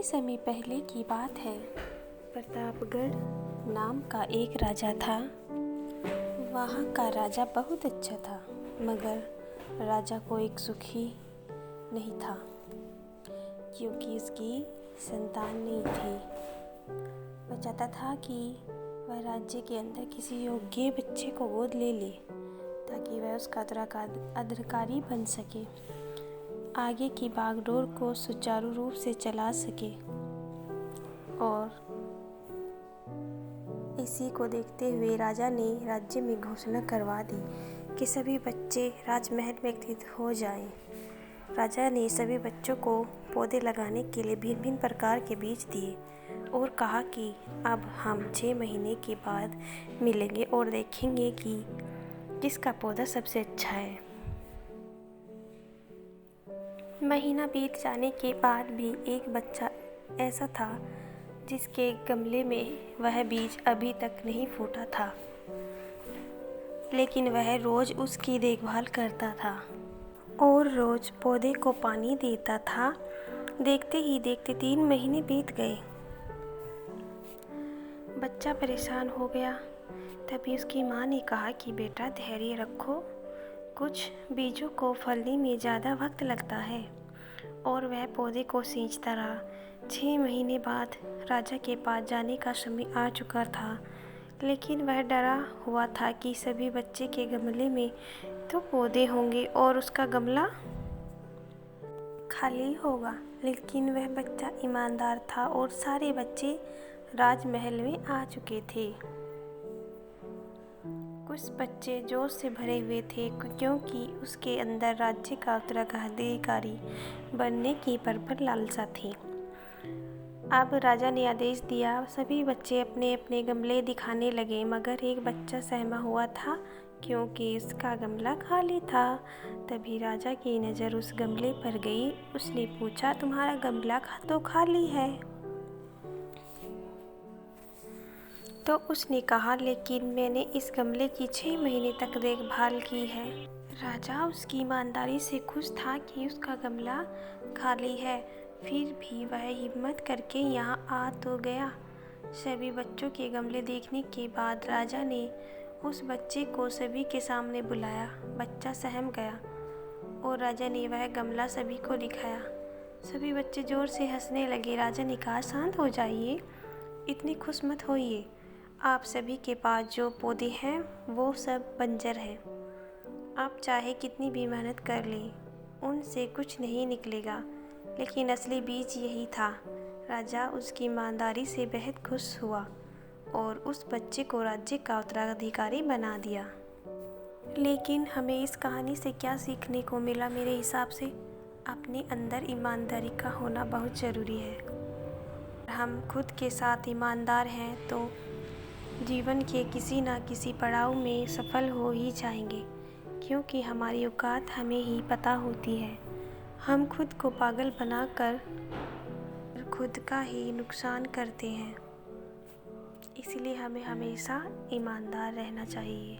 काफ़ी समय पहले की बात है। प्रतापगढ़ नाम का एक राजा था। वहाँ का राजा बहुत अच्छा था, मगर राजा को एक सुखी नहीं था, क्योंकि उसकी संतान नहीं थी। वह चाहता था कि वह राज्य के अंदर किसी योग्य बच्चे को गोद ले ले, ताकि वह उसका अधिकारी बन सके, आगे की बागडोर को सुचारू रूप से चला सके। और इसी को देखते हुए राजा ने राज्य में घोषणा करवा दी कि सभी बच्चे राजमहल में एकत्रित हो जाएं। राजा ने सभी बच्चों को पौधे लगाने के लिए भिन्न भिन्न प्रकार के बीज दिए और कहा कि अब हम 6 महीने के बाद मिलेंगे और देखेंगे कि किसका पौधा सबसे अच्छा है। महीना बीत जाने के बाद भी एक बच्चा ऐसा था जिसके गमले में वह बीज अभी तक नहीं फूटा था, लेकिन वह रोज़ उसकी देखभाल करता था और रोज़ पौधे को पानी देता था। देखते ही देखते 3 महीने बीत गए। बच्चा परेशान हो गया। तभी उसकी माँ ने कहा कि बेटा धैर्य रखो, कुछ बीजों को फलने में ज़्यादा वक्त लगता है। और वह पौधे को सींचता रहा। 6 महीने बाद राजा के पास जाने का समय आ चुका था, लेकिन वह डरा हुआ था कि सभी बच्चे के गमले में तो पौधे होंगे और उसका गमला खाली होगा। लेकिन वह बच्चा ईमानदार था और सारे बच्चे राजमहल में आ चुके थे। कुछ बच्चे जोश से भरे हुए थे, क्योंकि उसके अंदर राज्य का उत्तराधिकारी बनने की प्रबल लालसा थी। अब राजा ने आदेश दिया, सभी बच्चे अपने अपने गमले दिखाने लगे, मगर एक बच्चा सहमा हुआ था क्योंकि उसका गमला खाली था। तभी राजा की नज़र उस गमले पर गई। उसने पूछा, तुम्हारा गमला तो खाली है? तो उसने कहा, लेकिन मैंने इस गमले की 6 महीने तक देखभाल की है। राजा उसकी ईमानदारी से खुश था कि उसका गमला खाली है, फिर भी वह हिम्मत करके यहाँ आ तो गया। सभी बच्चों के गमले देखने के बाद राजा ने उस बच्चे को सभी के सामने बुलाया। बच्चा सहम गया और राजा ने वह गमला सभी को दिखाया। सभी बच्चे ज़ोर से हंसने लगे। राजा ने कहा, शांत हो जाइए, इतनी खुश मत होइए। आप सभी के पास जो पौधे हैं वो सब बंजर हैं। आप चाहे कितनी भी मेहनत कर लें, उनसे कुछ नहीं निकलेगा, लेकिन असली बीज यही था। राजा उसकी ईमानदारी से बेहद खुश हुआ और उस बच्चे को राज्य का उत्तराधिकारी बना दिया। लेकिन हमें इस कहानी से क्या सीखने को मिला? मेरे हिसाब से अपने अंदर ईमानदारी का होना बहुत ज़रूरी है। हम खुद के साथ ईमानदार हैं तो जीवन के किसी न किसी पड़ाव में सफल हो ही जाएंगे, क्योंकि हमारी औकात हमें ही पता होती है। हम खुद को पागल बनाकर खुद का ही नुकसान करते हैं। इसलिए हमें हमेशा ईमानदार रहना चाहिए।